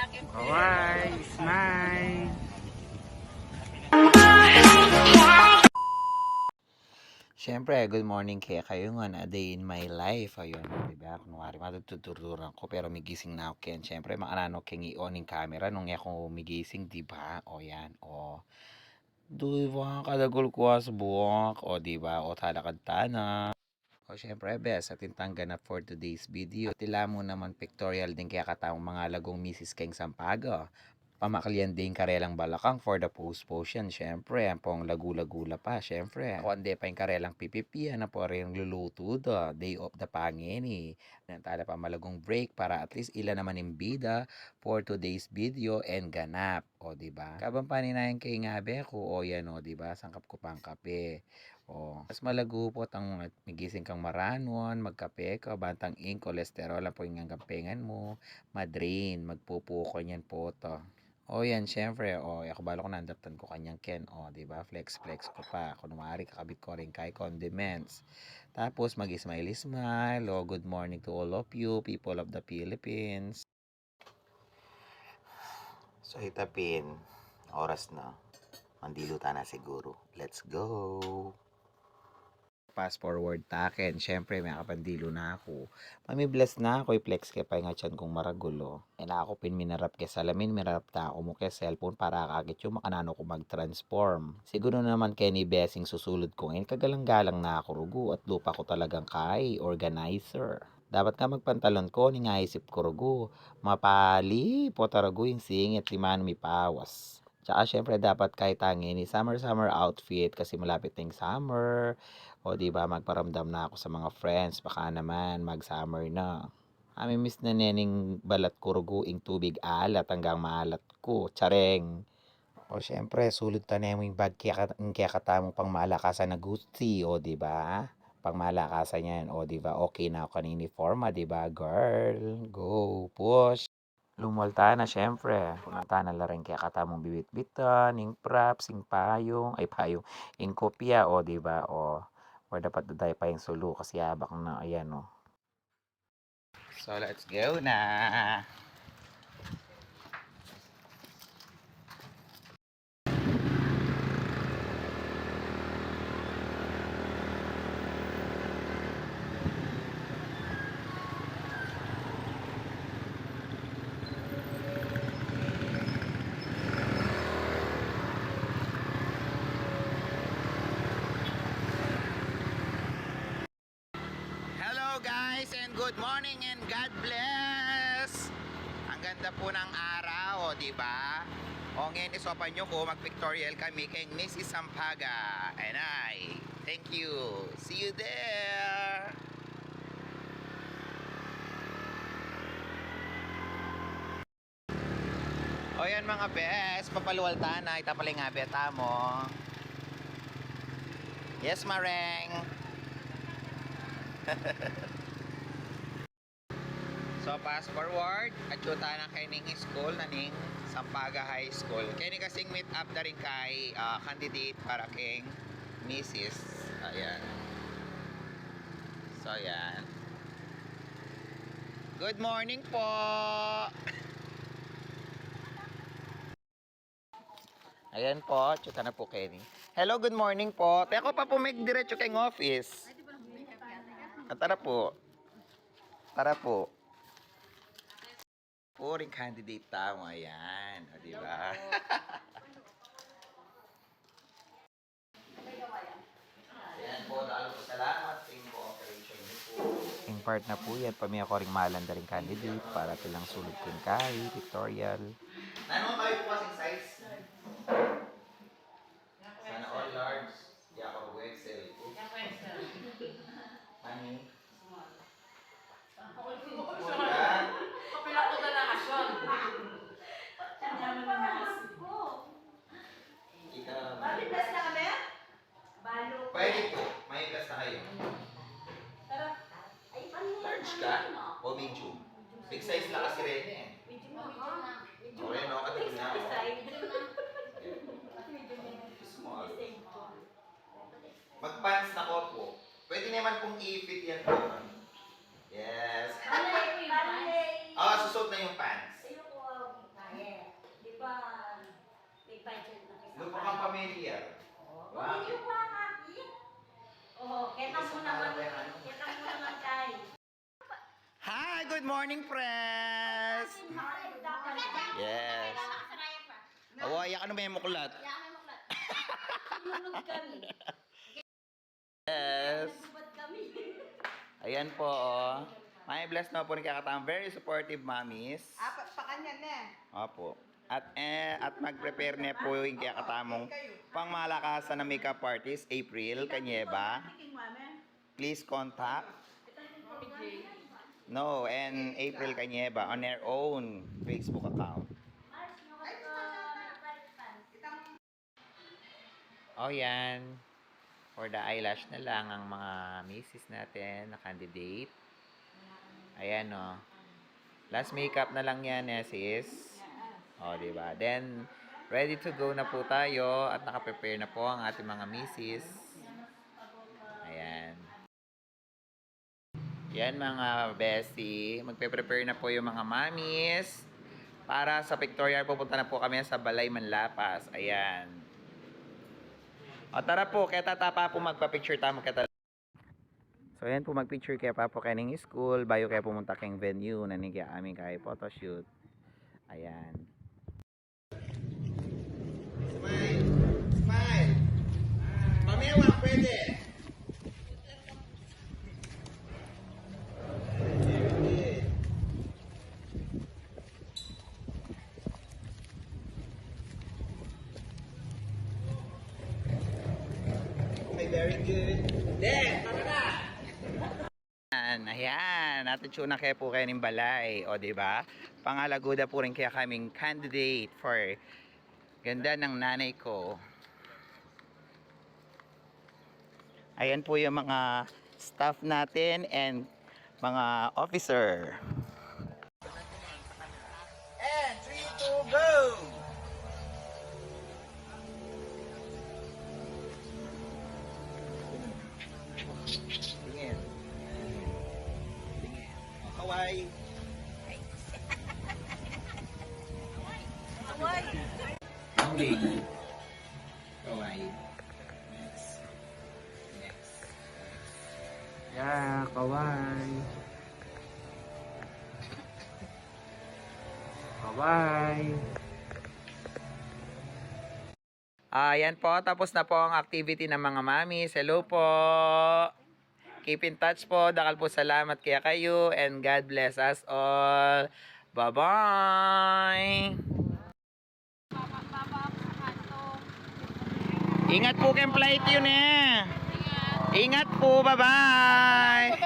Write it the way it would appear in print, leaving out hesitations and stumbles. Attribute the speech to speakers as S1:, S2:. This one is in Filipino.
S1: Alright, smile. Siyempre, good morning kaya kayo nga na day in my life. Ayun, diba? Kunwari, matututururan ko pero migising na ako ken. Siyempre, makanano keng i-on yung camera nung ako migising, diba? O yan, o. Diba, kadagol ko sa buwak. O, diba? O, talakad tana. O, syempre, best, at intangga na for today's video. Tila mo naman pictorial din kaya katawang mga lagong Mrs. Keng Sampaga. Pamaklian din karelang balakang for the post-potion. Syempre, ang pong lagula-gula pa. Syempre, ako hindi pa yung karelang pipipiya na po rin luluto do. Day of the pangini. Nantala pa malagong break para at least ilan naman yung bida for today's video and ganap. O, diba? Kabang paninayan kay nga be ko, o yan o, diba? Sangkap ko pang kape. O, mas malagupot ang migising kang maranon, magkape ka, bantang ink, kolesterol ang po yung gampengan mo, madrain, magpupuko niyan po to. O yan, syempre, o, ako balo ko nandatan ko kanyang ken, o, di ba? Flex ko pa. Kung maaari, kakabit ko rin kay condiments. Tapos, mag-smile-smile. O, good morning to all of you, people of the Philippines. So, itapin. Oras na. Mandilutan na siguro. Let's go! Fast forward taken. Siyempre, may kapandilo na ako. Mamibless na ako, i-flex kay pa nga chan kong maragulo. E na ako minarap kay salamin, minarap ta ako mo kay cellphone para kakit yung makanano ko mag-transform. Siguro naman kay ni Bessing susulod ko ngayon, kagalang-galang na ako rugo at lupa ko talagang kay organizer. Dapat ka magpantalon ko, ni nga isip ko rugo. Mapali, po tarago yung singit, liman mi pawas. Tsaka syempre dapat kahit tangin ni summer outfit kasi malapit na yung summer. O, 'di ba, magparamdam na ako sa mga friends, baka naman mag-summer na. Miss na nening balat ko ruguing tubig alat hanggang maalat ko, tsareng. O, syempre, sulod ta na yung bag kaya katamong pang malakasan na Gucci, o, 'di ba? Pang malakasan yan, o, 'di ba? Okay na ako kanini forma, 'di ba, girl? Go, push. Lumulta na syempre. Pumunta na la rin kaya katamong bibit-bitan, ing props, ing payong, ay payong, ing kopya, o, 'di ba? O, or dapat daday pa yung sulu kasi habak na, ayan, o. So, let's go na. Hello guys and good morning and God bless. Ang ganda po ng araw, di ba? O ngayon isopan nyo ko mag-pictorial kami kay Mrs. Sampaga. And I thank you. See you there. O yan mga bes, papaluwalta na, itapalay nga beta mo. Yes, Mareng. So, fast forward, atyuta na kay ning school, na ning Sampaga High School. Kaya ni kasing meet up na rin kay candidate para kay Mrs. Ayan. So, ayan. Good morning po! Ayan po, chuta na po Kenny. Hello, good morning po. Teko pa po may diretso kayong office. Tara po. Tara po. Puring candidate tamo, ayan. O, diba? Ayan po, dahil po salamat sa inyong cooperation niyo po. Yung part na po yan, pamilya ko rin malanda rin candidate para tilang sulod kin kay, pictorial. Nanon kayo po kasing size? Sana all large. Di ako Excel. Honey?
S2: Kapila ko na nakasyon.
S1: Ika. Pwede po. May plus na kayo. Large ka o medium? Big size lang kasi rin eh. Okay, no? Katagol na ako. Small. Mag-pants na ko po. Pwede naman pong i-fit yan po. Yes. Susuot na yung pants. morning, press! Yes. Awaya ka na may muklat. Yes. Ayan po, oh. May bless na po ni kakatang very supportive mommies.
S2: Pa kanya na.
S1: Opo. At mag-prepare na po yung kakatamong pangmalakasan na makeup artist, April Kanyeba. Please contact. No, and April Kanyeba on her own Facebook account. Oh, yan. For the eyelash na lang ang mga misis natin na candidate. Ayan, oh. Last makeup na lang yan, sis. Oh, diba? Then, ready to go na po tayo at nakaprepare na po ang ating mga misis. Ayan. Yan mga bestie. Magpe-prepare na po yung mga mamis. Para sa pictorial, pupunta na po kami sa Balay Manlapas. Ayan. O tara po, kaya tatapa po magpa-picture tamo kita. So ayan po mag-picture kaya pa po kaning school, bayo kaya pumunta kayong venue na nigya amin kay photoshoot. Ayan. Smile! Smile! Pamewa, pwede! Very good. Then, tara na! Ayan, natutyo na kaya po kayo ng balay. O, diba? Pangalagoda po rin kaya kaming candidate for ganda ng nanay ko. Ayan po yung mga staff natin and mga officer. And 3, 2, go! Tingin. Tingin. Kaway. Kaway. Kaway. Kaway. Next. Next. Yeah, kaway. Kaway. Ayan po, tapos na po ang activity ng mga mamis. Hello po. Keep in touch po. Dakal po salamat kaya kayo. And God bless us all. Bye-bye. Ingat po kayong flight yun eh. Ingat po. Bye-bye.